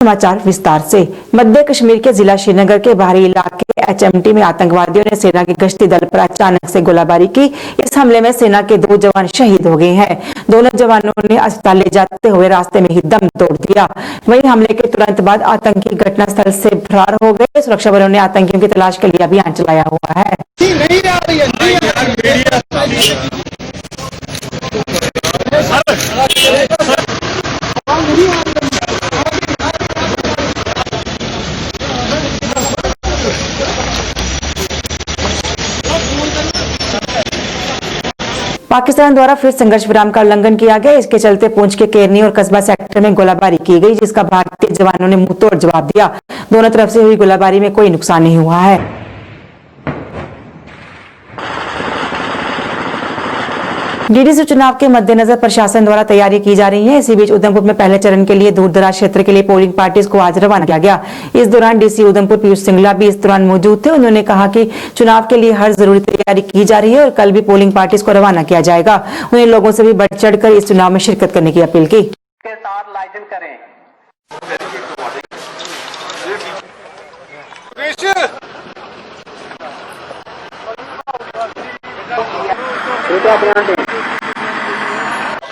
समाचार विस्तार से। मध्य कश्मीर के जिला श्रीनगर के बाहरी इलाके HMT में आतंकवादियों ने सेना के गश्ती दल पर अचानक से गोलाबारी की। इस हमले में सेना के 2 जवान शहीद हो गए हैं। दोनों जवानों ने अस्पताल ले जाते हुए रास्ते में ही दम तोड़ दिया। वहीं हमले के तुरंत बाद आतंकी घटनास्थल से फरार हो गए। सुरक्षा बलों ने आतंकियों की तलाश के लिए अभियान चलाया हुआ है। पाकिस्तान द्वारा फिर संघर्ष विराम का उल्लंघन किया गया। इसके चलते पुंछ के केरनी और कस्बा सेक्टर में गोलाबारी की गई, जिसका भारतीय जवानों ने मुंहतोड़ जवाब दिया। दोनों तरफ से हुई गोलाबारी में कोई नुकसान नहीं हुआ है। डीडीसी चुनाव के मद्देनजर प्रशासन द्वारा तैयारी की जा रही है। इसी बीच उधमपुर में पहले चरण के लिए दूर दराज क्षेत्र के लिए पोलिंग पार्टीज को आज रवाना किया गया। इस दौरान डीसी उधमपुर पीयूष सिंगला भी इस दौरान मौजूद थे। उन्होंने कहा कि चुनाव के लिए हर जरूरी तैयारी की जा रही है और कल भी पोलिंग पार्टीज को रवाना किया जाएगा। उन्हें लोगों से भी बढ़ चढ़कर इस चुनाव में शिरकत करने की अपील की।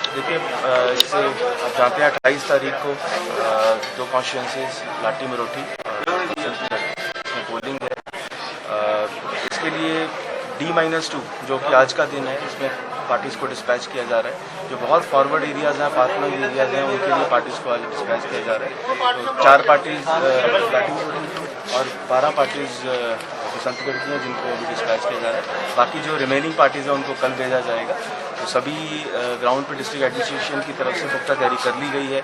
देखिए, जैसे आप जानते हैं 28 तारीख को 2 कॉन्स्टिट्यूंसीज लाटी मरोठी में पोलिंग है। इसके लिए D-2 जो कि आज का दिन है, इसमें पार्टीज को डिस्पैच किया जा रहा है। जो बहुत फॉरवर्ड एरियाज हैं, पार्टनर एरियाज हैं, उनके लिए पार्टीज को आज डिस्पैच किया जा रहा है। तो 4 पार्टीज लाटी मरोठी और 12 पार्टीज बसंतगढ़ की हैं, जिनको अभी डिस्पैच किया जा रहा है। बाकी जो रिमेनिंग पार्टीज हैं उनको कल भेजा जाएगा। तो सभी ग्राउंड पे डिस्ट्रिक्ट एडमिनिस्ट्रेशन की तरफ से पुख्ता तैयारी कर ली गई है।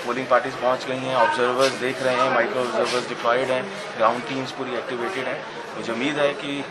पोलिंग पार्टीज पहुंच गई हैं, ऑब्जर्वर्स देख रहे हैं, माइक्रो ऑब्जर्वर्स डिप्लॉयड हैं, ग्राउंड टीम्स पूरी एक्टिवेटेड हैं। मुझे उम्मीद है कि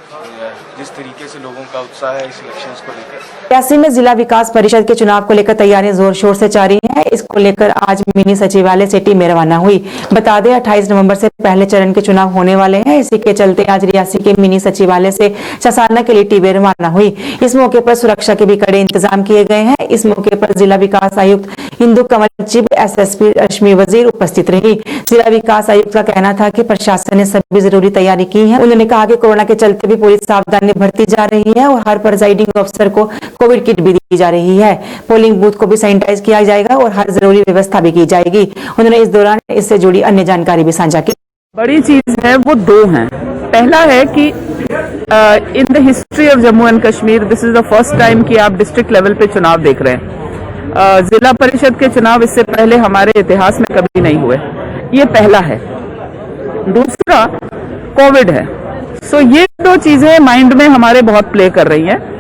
जिस तरीके से लोगों का उत्साह है इस इलेक्शंस को लेकर। रियासी में जिला विकास परिषद के चुनाव को लेकर तैयारियां जोर शोर से जारी हैं। इसको लेकर आज मिनी सचिवालय से टीमें रवाना हुई। बता दें 28 नवंबर से पहले चरण के चुनाव होने वाले हैं। इसी के चलते आज रियासी के मिनी सचिवालय से ससारना के लिए टीमें रवाना हुई। इस मौके पर सुरक्षा के भी कड़े इंतजाम किए गए हैं। इस मौके पर जिला विकास आयुक्त हिंदू कंवल चिब, SSP रश्मि वजीर उपस्थित रही। जिला विकास आयुक्त का कहना था कि प्रशासन ने सभी जरूरी तैयारी की है। उन्होंने कहा कि कोरोना के चलते भी पूरी सावधानी बरती जा रही है और हर प्रिजाइडिंग अफसर को कोविड किट भी दी जा रही है। पोलिंग बूथ को भी सैनिटाइज किया जाएगा और हर जरूरी व्यवस्था भी की जाएगी। उन्होंने इस दौरान इससे जुड़ी अन्य जानकारी भी साझा की। बड़ी चीज है वो 2 हैं। पहला है कि in the history of Jammu and Kashmir this is the first time कि आप डिस्ट्रिक्ट लेवल पे चुनाव देख रहे हैं। जिला परिषद के चुनाव इससे पहले हमारे इतिहास में कभी नहीं हुए, ये पहला है। दूसरा कोविड है। सो ये 2 चीजें माइंड में हमारे बहुत प्ले कर रही हैं।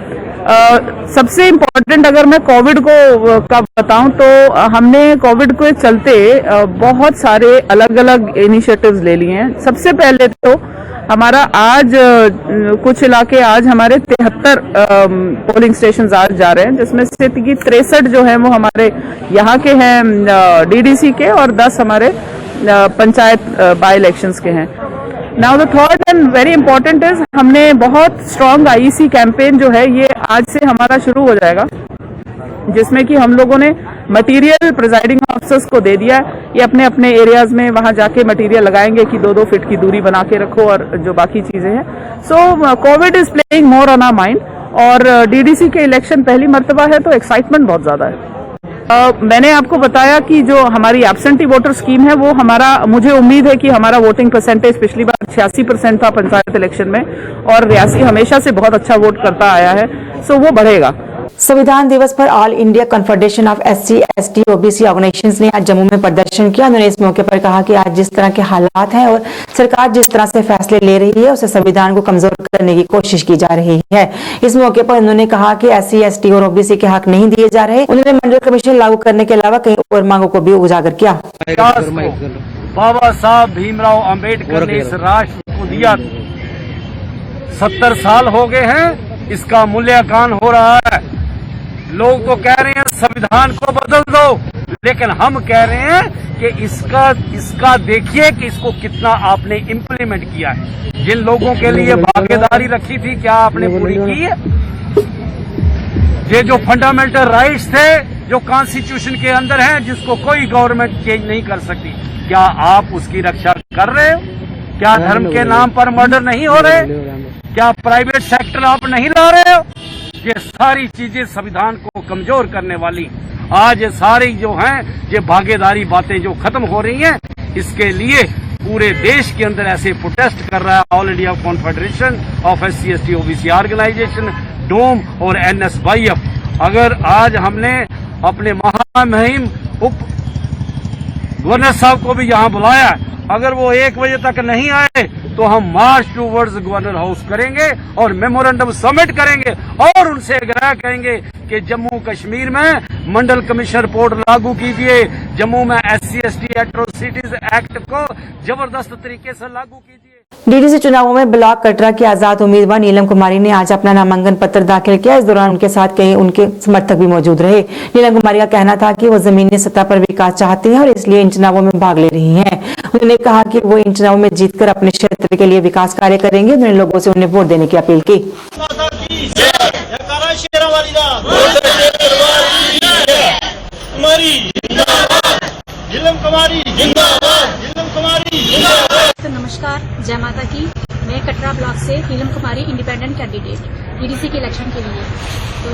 सबसे इम्पोर्टेंट अगर मैं कोविड को का बताऊं तो हमने कोविड के चलते बहुत सारे अलग अलग इनिशिएटिव्स ले लिए हैं। सबसे पहले तो हमारा आज कुछ इलाके आज हमारे 73 पोलिंग स्टेशन आज जा रहे हैं, जिसमें से 63 जो है वो हमारे यहाँ के हैं DDC के और 10 हमारे पंचायत बाई इलेक्शंस के हैं। Now the third and very important is हमने बहुत स्ट्रॉन्ग IEC कैंपेन जो है ये आज से हमारा शुरू हो जाएगा, जिसमें कि हम लोगों ने मटेरियल प्रिजाइडिंग ऑफिसर्स को दे दिया है। ये अपने अपने एरियाज में वहां जाके मटेरियल लगाएंगे कि 2-2 फीट की दूरी बना के रखो और जो बाकी चीजें हैं। So Covid is playing more on our mind और DDC के इलेक्शन पहली मर्तबा है तो एक्साइटमेंट बहुत ज्यादा है। मैंने आपको बताया कि जो हमारी एब्सेंटी वोटर स्कीम है वो हमारा, मुझे उम्मीद है कि हमारा वोटिंग परसेंटेज पिछली बार 86% था पंचायत इलेक्शन में और रियासी हमेशा से बहुत अच्छा वोट करता आया है, सो वो बढ़ेगा। संविधान दिवस पर all India Confederation of SC, ST, OBC organisations ने आज जम्मू में प्रदर्शन किया। उन्होंने इस मौके पर कहा कि आज जिस तरह के हालात हैं और सरकार जिस तरह से फैसले ले रही है उसे संविधान को कमजोर करने की कोशिश की जा रही है। इस मौके पर उन्होंने कहा कि SC, ST और OBC के हक नहीं दिए जा रहे। उन्होंने मंडल कमीशन लागू करने के अलावा कई और मांगों को भी उजागर किया। बाबा साहब भीमराव अंबेडकर ने इस राष्ट्र को दिया, 70 साल हो गए हैं, इसका मूल्यांकन हो रहा है। लोग तो कह रहे हैं संविधान को बदल दो, लेकिन हम कह रहे हैं कि इसका देखिए कि इसको कितना आपने इम्प्लीमेंट किया है। जिन लोगों के लिए भागीदारी रखी थी क्या आपने पूरी की है? ये जो फंडामेंटल राइट्स थे जो कॉन्स्टिट्यूशन के अंदर है, जिसको कोई गवर्नमेंट चेंज नहीं कर सकती। क्या आप उसकी रक्षा कर रहे हो? क्या धर्म के नाम पर मर्डर नहीं हो रहे? क्या प्राइवेट सेक्टर आप नहीं ला रहे हो? ये सारी चीजें संविधान को कमजोर करने वाली, आज ये सारी जो हैं ये भागीदारी बातें जो खत्म हो रही हैं, इसके लिए पूरे देश के अंदर ऐसे प्रोटेस्ट कर रहा है All India Confederation of SC/ST OBC organisation, डोम और NSYF। अगर आज हमने अपने महामहिम उप गवर्नर साहब को भी यहाँ बुलाया, अगर वो 1 बजे तक नहीं आए तो हम मार्च टूवर्ड्स गवर्नर हाउस करेंगे और मेमोरेंडम सबमिट करेंगे और उनसे आग्रह करेंगे कि जम्मू कश्मीर में मंडल कमीशन रिपोर्ट लागू कीजिए, जम्मू में SC/ST एट्रोसिटीज एक्ट को जबरदस्त तरीके से लागू कीजिए। डीडीसी चुनावों में ब्लॉक कटरा की आजाद उम्मीदवार नीलम कुमारी ने आज अपना नामांकन पत्र दाखिल किया। इस दौरान उनके साथ कई उनके समर्थक भी मौजूद रहे। नीलम कुमारी का कहना था कि वो जमीनी सतह पर विकास चाहती हैं और इसलिए इन चुनावों में भाग ले रही हैं। उन्होंने कहा कि वो इन चुनावों में जीतकर अपने क्षेत्र के लिए विकास कार्य करेंगे। उन्होंने लोगों से उन्हें वोट देने की अपील की। नमस्कार, जय माता की। मैं कटरा ब्लॉक से नीलम कुमारी, इंडिपेंडेंट कैंडिडेट डीडीसी के इलेक्शन के लिए। तो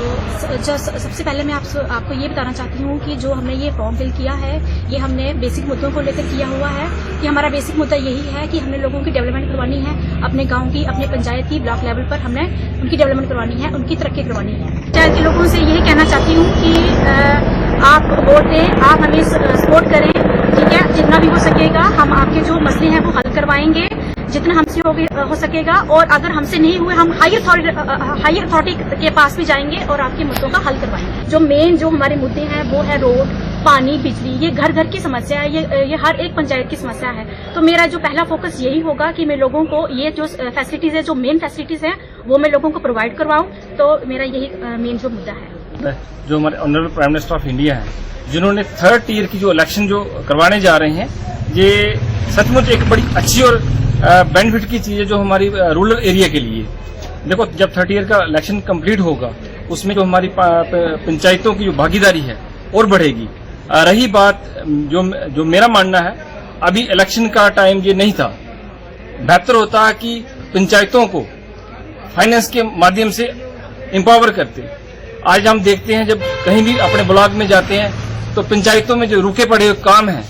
सबसे पहले मैं आपको ये बताना चाहती हूँ कि जो हमने ये फॉर्म फिल किया है, ये हमने बेसिक मुद्दों को लेकर किया हुआ है कि हमारा बेसिक मुद्दा यही है कि हमने लोगों की डेवलपमेंट करवानी है, अपने गांव की, अपने पंचायत की, ब्लॉक लेवल पर हमने उनकी डेवलपमेंट करवानी है, उनकी तरक्की करवानी है। पंचायत के लोगों से यही कहना चाहती हूँ कि आप वोट दें, आप हमें सपोर्ट करें, ठीक है। जितना भी हो सकेगा हम आपके जो मसले हैं वो हल करवाएंगे, जितना हमसे हो सकेगा। और अगर हमसे नहीं हुए, हम हायर अथॉरिटी के पास भी जाएंगे और आपके मुद्दों का हल करवाएंगे। जो मेन जो हमारे मुद्दे हैं वो है रोड, पानी, बिजली। ये घर घर की समस्या है, ये हर एक पंचायत की समस्या है। तो मेरा जो पहला फोकस यही होगा कि मैं लोगों को ये जो फैसिलिटीज है, जो मेन फैसिलिटीज है, वो मैं लोगों को प्रोवाइड करवाऊं। तो मेरा यही मेन जो मुद्दा है। जो हमारे honourable prime minister of India है, जिन्होंने 3rd टियर की जो इलेक्शन जो करवाने जा रहे हैं, ये सचमुच एक बड़ी अच्छी और बेनिफिट की चीज है जो हमारी रूरल एरिया के लिए। देखो, जब 3rd टियर का इलेक्शन कंप्लीट होगा, उसमें जो हमारी पंचायतों की जो भागीदारी है और बढ़ेगी। रही बात जो मेरा मानना है, अभी इलेक्शन का टाइम ये नहीं था। बेहतर होता है कि पंचायतों को फाइनेंस के माध्यम से एम्पावर करते। आज हम देखते हैं, जब कहीं भी अपने ब्लॉक में जाते हैं तो पंचायतों में जो रुके पड़े हुए काम हैं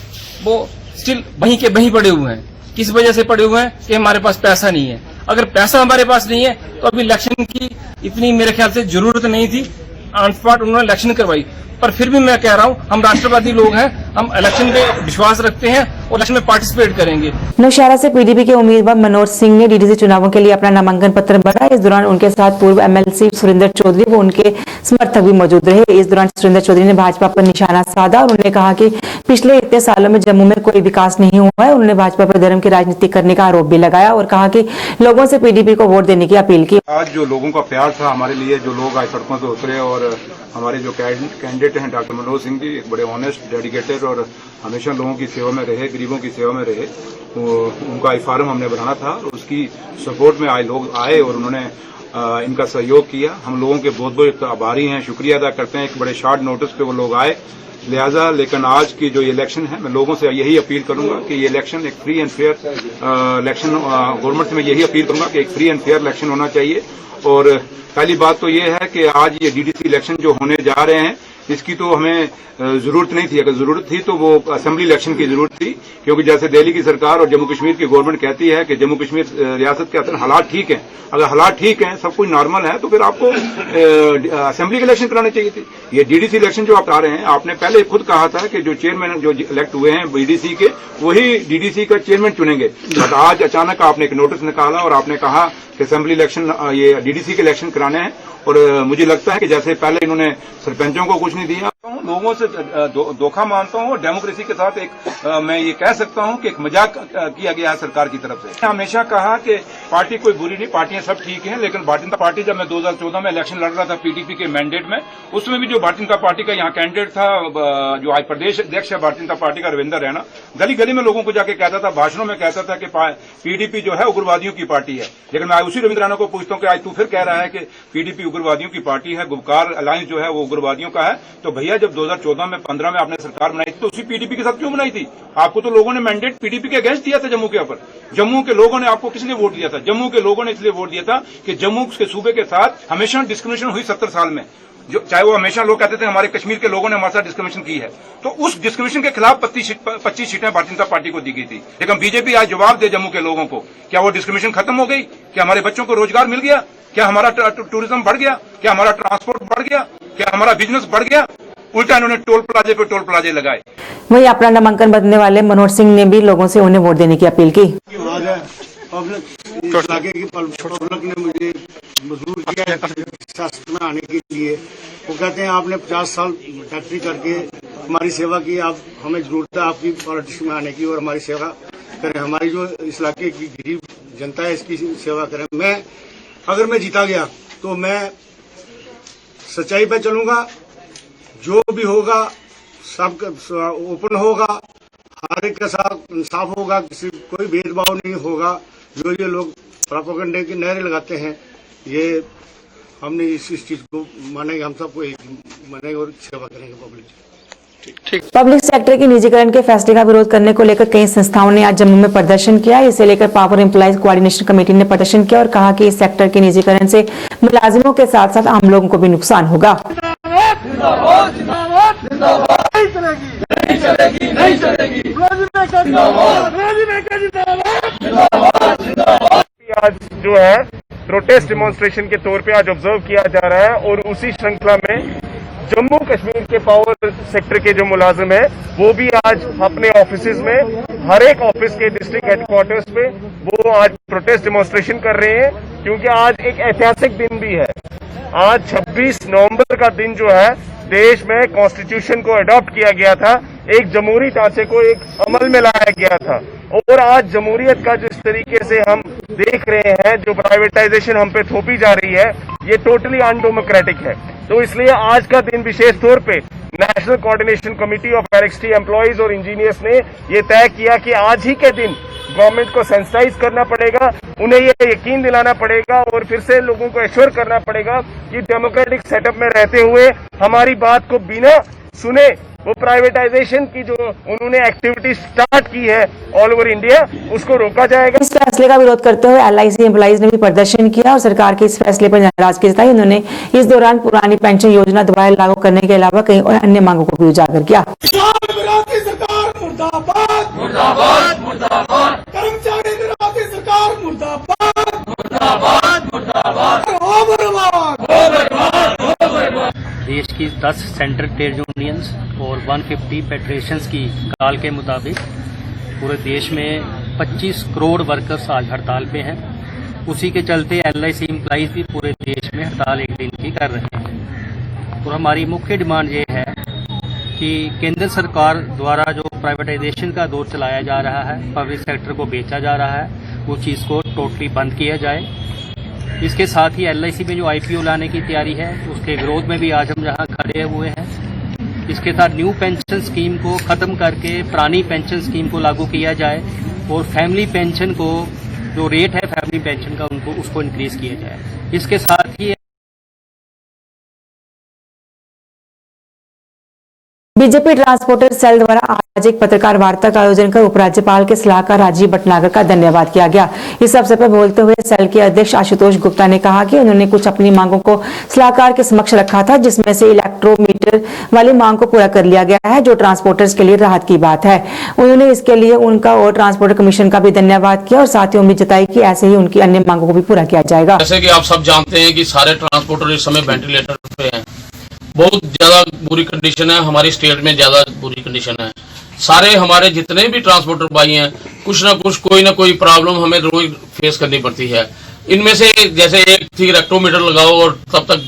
वो स्टिल वहीं के वहीं पड़े हुए हैं। किस वजह से पड़े हुए हैं कि हमारे पास पैसा नहीं है। अगर पैसा हमारे पास नहीं है तो अभी इलेक्शन की इतनी मेरे ख्याल से जरूरत नहीं थी। ऑन स्पॉट उन्होंने इलेक्शन करवाई, पर फिर भी मैं कह रहा हूं, हम राष्ट्रवादी लोग हैं, हम इलेक्शन पे विश्वास रखते हैं और इलेक्शन में पार्टिसिपेट करेंगे। नौशहरा से पीडीपी के उम्मीदवार मनोज सिंह ने डीडीसी चुनावों के लिए अपना नामांकन पत्र भरा। इस दौरान उनके साथ पूर्व MLC सुरेंद्र चौधरी व उनके समर्थक भी मौजूद रहे। इस दौरान सुरेंद्र चौधरी ने भाजपा पर निशाना साधा और उन्होंने कहा कि पिछले इतने सालों में जम्मू में कोई विकास नहीं हुआ है। उन्होंने भाजपा पर धर्म की राजनीति करने का आरोप भी लगाया और कहा कि लोगों से पीडीपी को वोट देने की अपील की। आज जो लोगों का प्यार था हमारे लिए, जो लोग आज सड़कों पे उतरे, और हमारे जो कैंडिडेट हैं डॉक्टर मनोज सिंह जी, एक बड़े ऑनेस्ट, डेडिकेटेड और हमेशा लोगों की सेवा में रहे, गरीबों की सेवा में रहे। उनका आई फार्म हमने बनाना था, उसकी सपोर्ट में आज लोग आए और उन्होंने इनका सहयोग किया। हम लोगों के बहुत बहुत आभारी हैं, शुक्रिया अदा करते हैं। एक बड़े शॉर्ट नोटिस पे वो लोग आए, लिहाजा लेकिन आज की जो इलेक्शन है, मैं लोगों से यही अपील करूंगा कि ये इलेक्शन एक free and fair election, government से मैं यही अपील करूंगा कि एक फ्री एंड फेयर इलेक्शन होना चाहिए। और पहली बात तो ये है कि आज ये डीडीसी इलेक्शन जो होने जा रहे हैं, इसकी तो हमें जरूरत नहीं थी। अगर जरूरत थी तो वो असेंबली इलेक्शन की जरूरत थी, क्योंकि जैसे दिल्ली की सरकार और जम्मू कश्मीर की गवर्नमेंट कहती है कि जम्मू कश्मीर रियासत के अंदर हालात ठीक हैं। अगर हालात ठीक हैं, सब कुछ नॉर्मल है, तो फिर आपको असेंबली के इलेक्शन कराने चाहिए थे। ये डीडीसी इलेक्शन जो आप आ रहे हैं, आपने पहले खुद कहा था कि जो चेयरमैन जो इलेक्ट हुए हैं बीडीसी के, वही डीडीसी का चेयरमैन चुनेंगे। बट आज अचानक आपने एक नोटिस निकाला और आपने कहा कि असेंबली इलेक्शन, ये डीडीसी के इलेक्शन कराने हैं। और मुझे लगता है कि जैसे पहले इन्होंने सरपंचों को कुछ नहीं दिया, लोगों से धोखा मानता हूं। डेमोक्रेसी के साथ एक मैं ये कह सकता हूं कि एक मजाक किया गया है सरकार की तरफ से। हमेशा कहा कि पार्टी कोई बुरी नहीं, पार्टियां सब ठीक हैं, लेकिन भारतीय जनता पार्टी, जब मैं 2014 में इलेक्शन लड़ रहा था पीडीपी के मैंडेट में, उसमें भी जो भारतीय जनता पार्टी का यहाँ कैंडिडेट था, जो आज प्रदेश अध्यक्ष है भारतीय जनता पार्टी का, रविंदर रैना, गली गली में लोगों को जाके कहता था, भाषणों में कहता था कि पीडीपी जो है उग्रवादियों की पार्टी है। लेकिन मैं उसी रविंद्र रैना को पूछता हूँ कि आज तू फिर कह रहा है कि पीडीपी उग्रवादियों की पार्टी है, गुपकार अलायंस जो है वो उग्रवादियों का है। तो भैया जब 2014 में 15 में आपने सरकार बनाई थी तो उसी पीडीपी के साथ क्यों बनाई थी? आपको तो लोगों ने मैंडेट पीडीपी के अगेंस्ट दिया था जम्मू के ऊपर। जम्मू के लोगों ने आपको किस लिए वोट दिया था? जम्मू के लोगों ने इसलिए वोट दिया था कि जम्मू के सूबे के साथ हमेशा डिस्क्रिमिनेशन हुई 70 साल में। जो चाहे वो हमेशा लोग कहते थे हमारे कश्मीर के लोगों ने हमारे साथ डिस्क्रिमिनेशन की है, तो उस डिस्क्रिमिनेशन के खिलाफ 25 सीटें भारतीय जनता पार्टी को दी गई थी। लेकिन बीजेपी आज जवाब दे जम्मू के लोगों को, क्या वो डिस्क्रिमिनेशन खत्म हो गई? क्या हमारे बच्चों को रोजगार मिल गया? क्या हमारा टूरिज्म बढ़ गया? क्या हमारा ट्रांसपोर्ट बढ़ गया? क्या हमारा बिजनेस बढ़ गया? उल्टा इन्होंने टोल प्लाजे पे टोल प्लाजे लगाए। वहीं अपना नामांकन भरने वाले मनोज सिंह ने भी लोगों से उन्हें वोट देने की अपील की। पब्लिक इस इलाके की पब्लिक ने मुझे मजबूर किया है सियासत में आने के लिए। वो कहते हैं आपने 50 साल फैक्ट्री करके हमारी सेवा की, आप हमें जरूरत है आपकी पॉलिटिक्स में आने की और हमारी सेवा करें, हमारी जो इस इलाके की गरीब जनता है इसकी सेवा करें। अगर मैं जीता गया तो मैं सच्चाई पे चलूंगा, जो भी होगा सब ओपन होगा, हर एक के साथ इंसाफ होगा, किसी कोई भेदभाव नहीं होगा। जो ये लोग प्रोपेगेंडे की नारे लगाते हैं ये हमने इस चीज को मानेंगे, हम सबको एक मानेंगे और सेवा करेंगे पब्लिक। पब्लिक सेक्टर के निजीकरण के फैसले का विरोध करने को लेकर कई संस्थाओं ने आज जम्मू में प्रदर्शन किया। इसे लेकर पावर एम्प्लॉइज कोऑर्डिनेशन कमेटी ने प्रदर्शन किया और कहा कि इस सेक्टर के निजीकरण से मुलाजिमों के साथ साथ आम लोगों को भी नुकसान होगा। आज जो है प्रोटेस्ट डेमोन्स्ट्रेशन के तौर पे आज ऑब्जर्व किया जा रहा है और उसी श्रृंखला में जम्मू कश्मीर के पावर सेक्टर के जो मुलाजिम है वो भी आज अपने ऑफिसेज में, हर एक ऑफिस के डिस्ट्रिक्ट हेडक्वार्टर्स पे वो आज प्रोटेस्ट डेमोन्स्ट्रेशन कर रहे हैं, क्योंकि आज एक ऐतिहासिक दिन भी है। आज 26 नवंबर का दिन जो है देश में कॉन्स्टिट्यूशन को अडॉप्ट किया गया था, एक जमहूरी ढांचे को एक अमल में लाया गया था। और आज जमहूरियत का जिस तरीके से हम देख रहे हैं, जो प्राइवेटाइजेशन हम पे थोपी जा रही है, ये टोटली अनडेमोक्रेटिक है। तो इसलिए आज का दिन विशेष तौर पे national coordination committee of LXT employees और इंजीनियर्स ने ये तय किया कि आज ही के दिन गवर्नमेंट को सेंसिटाइज करना पड़ेगा, उन्हें ये यकीन दिलाना पड़ेगा और फिर से लोगों को एश्योर करना पड़ेगा कि डेमोक्रेटिक सेटअप में रहते हुए हमारी बात को बिना सुने वो प्राइवेटाइजेशन की जो उन्होंने एक्टिविटी स्टार्ट की है ऑल ओवर इंडिया, उसको रोका जाएगा। इस फैसले का विरोध करते हुए एलआईसी एम्प्लॉइज ने भी प्रदर्शन किया और सरकार के इस फैसले पर नाराजगी जताई। उन्होंने इस दौरान पुरानी पेंशन योजना दोबारा लागू करने के अलावा कई और अन्य मांगों को भी उजागर किया। सरकार मुर्दाबाद, मुर्दाबाद, मुर्दाबाद, कर्मचारी विरोधी सरकार मुर्दाबाद, मुर्दाबाद, मुर्दाबाद, हो बर्बाद, हो बर्बाद, हो बर्बाद। देश की 10 सेंट्रल ट्रेड यूनियंस और 150 फेडरेशंस की कॉल के मुताबिक पूरे देश में 25 करोड़ वर्कर्स आज हड़ताल पे हैं। उसी के चलते एलआईसी एम्प्लॉइज भी पूरे देश में हड़ताल एक दिन की कर रहे हैं। और हमारी मुख्य डिमांड ये है कि केंद्र सरकार द्वारा जो प्राइवेटाइजेशन का दौर चलाया जा रहा है, पब्लिक सेक्टर को बेचा जा रहा है, वो चीज़ को टोटली बंद किया जाए। इसके साथ ही एलआईसी में जो आईपीओ लाने की तैयारी है उसके विरोध में भी आज हम यहाँ खड़े हुए हैं। इसके साथ न्यू पेंशन स्कीम को ख़त्म करके पुरानी पेंशन स्कीम को लागू किया जाए और फैमिली पेंशन को जो रेट है फैमिली पेंशन का उसको इंक्रीज किया जाए। इसके साथ ही बीजेपी ट्रांसपोर्टर सेल द्वारा आज एक पत्रकार वार्ता का आयोजन कर उपराज्यपाल के सलाहकार राजीव भटनागर का धन्यवाद किया गया। इस अवसर पर बोलते हुए सेल के अध्यक्ष आशुतोष गुप्ता ने कहा कि उन्होंने कुछ अपनी मांगों को सलाहकार के समक्ष रखा था, जिसमें से इलेक्ट्रोमीटर वाली मांग को पूरा कर लिया गया है, जो ट्रांसपोर्टर्स के लिए राहत की बात है। उन्होंने इसके लिए उनका और ट्रांसपोर्ट कमीशन का भी धन्यवाद किया और साथ ही उम्मीद जताई कि ऐसे ही उनकी अन्य मांगों को भी पूरा किया जाएगा। जैसे कि आप सब जानते हैं कि सारे ट्रांसपोर्टर इस समय वेंटिलेटर पे हैं, बहुत ज्यादा बुरी कंडीशन है, हमारी स्टेट में ज्यादा बुरी कंडीशन है। सारे हमारे जितने भी ट्रांसपोर्टर भाई हैं, कुछ ना कुछ कोई ना कोई प्रॉब्लम हमें रोज फेस करनी पड़ती है। इनमें से जैसे एक थी रेक्टोमीटर लगाओ, और तब तक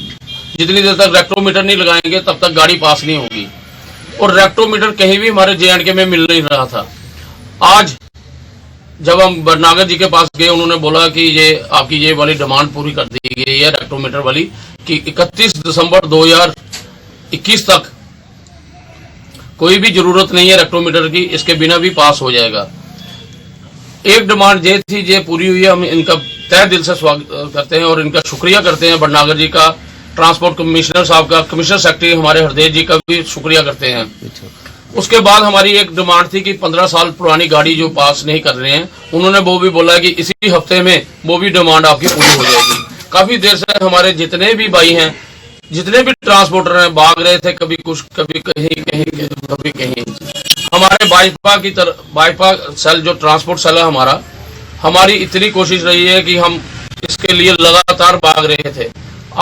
जितनी देर तक रेक्टोमीटर नहीं लगाएंगे तब तक गाड़ी पास नहीं होगी, और रेक्टोमीटर कहीं भी हमारे JNK में मिल नहीं रहा था। आज जब हम भटनागर जी के पास गए, उन्होंने बोला कि ये आपकी ये वाली डिमांड पूरी कर दी गई है रेक्टोमीटर वाली, कि 31 दिसंबर 2021 तक कोई भी जरूरत नहीं है रेक्टोमीटर की, इसके बिना भी पास हो जाएगा। एक डिमांड ये पूरी हुई है। हम इनका तहे दिल से स्वागत करते हैं और इनका शुक्रिया करते हैं भटनागर जी का ट्रांसपोर्ट कमिश्नर साहब का, कमिश्नर सेक्रेटरी हमारे हरदेव जी का भी शुक्रिया करते हैं। उसके बाद हमारी एक डिमांड थी कि 15 साल पुरानी गाड़ी जो पास नहीं कर रहे हैं, उन्होंने वो भी बोला कि इसी हफ्ते में वो भी डिमांड आपकी पूरी हो जाएगी। काफी देर से हमारे जितने भी भाई हैं, जितने भी ट्रांसपोर्टर हैं, भाग रहे थे, कभी कुछ, कभी कहीं कभी कहीं। हमारे भाजपा सेल जो ट्रांसपोर्ट सेल है हमारी इतनी कोशिश रही है कि हम इसके लिए लगातार भाग रहे थे।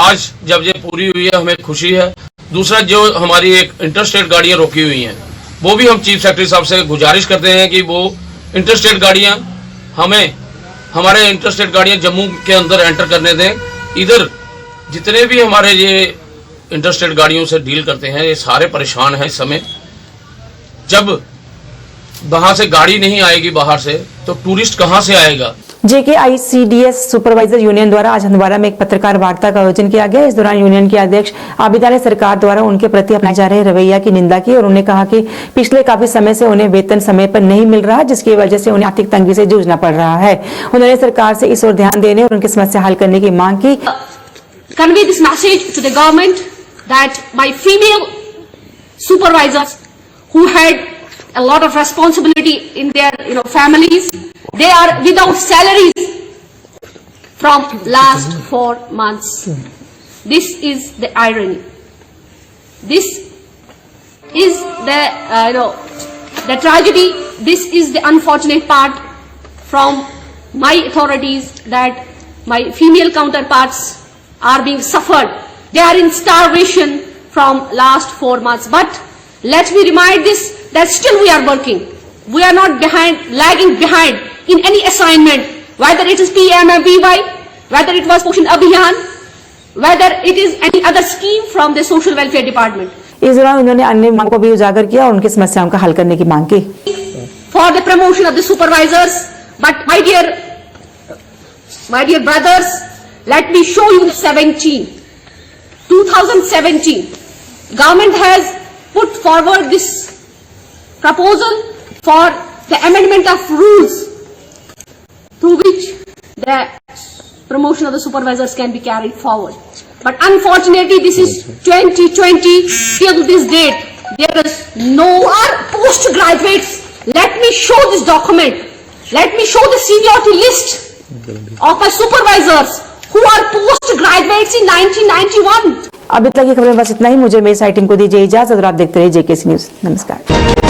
आज जब ये पूरी हुई है हमें खुशी है। दूसरा, जो हमारी एक इंटरस्टेट गाड़ियां रोकी हुई हैं, वो भी हम चीफ सेक्रेटरी साहब से गुजारिश करते हैं कि वो इंटरस्टेट गाड़ियां हमारे इंटरस्टेट गाड़ियां जम्मू के अंदर एंटर करने दें। इधर जितने भी हमारे ये इंटरस्टेट गाड़ियों से डील करते हैं, ये सारे परेशान हैं इस समय। जब वहां से गाड़ी नहीं आएगी बाहर से, तो टूरिस्ट कहां से आएगा। JKICDS सुपरवाइजर यूनियन द्वारा आज हंदवाड़ा में एक पत्रकार वार्ता का आयोजन किया गया। इस दौरान यूनियन के अध्यक्ष आबिदा ने सरकार द्वारा उनके प्रति अपनाए जा रहे रवैया की निंदा की और उन्होंने कहा कि पिछले काफी समय से उन्हें वेतन समय पर नहीं मिल रहा, जिसकी वजह से उन्हें आर्थिक तंगी से जूझना पड़ रहा है। उन्होंने सरकार से इस ओर ध्यान देने और उनकी समस्या हल करने की मांग की। Convey this message to the government that my female supervisors who had a lot of responsibility in their families, they are without salaries from last 4 months. This is the irony. This is the tragedy. This is the unfortunate part from my authorities, that my female counterparts are being suffered. They are in starvation from last 4 months. But let me remind this, that still we are working. We are not lagging behind in any assignment, whether it is PMFBY, whether it was Poshan Abhiyan, whether it is any other scheme from the Social Welfare Department. इस दौरान उन्होंने अन्य मांगों को भी उजागर किया और उनकी समस्याओं का हल करने की मांग की। For the promotion of the supervisors, but my dear brothers, let me show you 2017. Government has put forward this proposal for the amendment of rules through which the promotion of the supervisors can be carried forward. But unfortunately, this is 2020. Till this date, there is no postgraduates. Let me show this document. Let me show the seniority list of my supervisors who are postgraduates in 1991. अभी तक की खबरें बस इतना ही। मुझे मेरी sighting को दीजिए इजाजत और आप देखते रहिए JKC न्यूज। नमस्कार।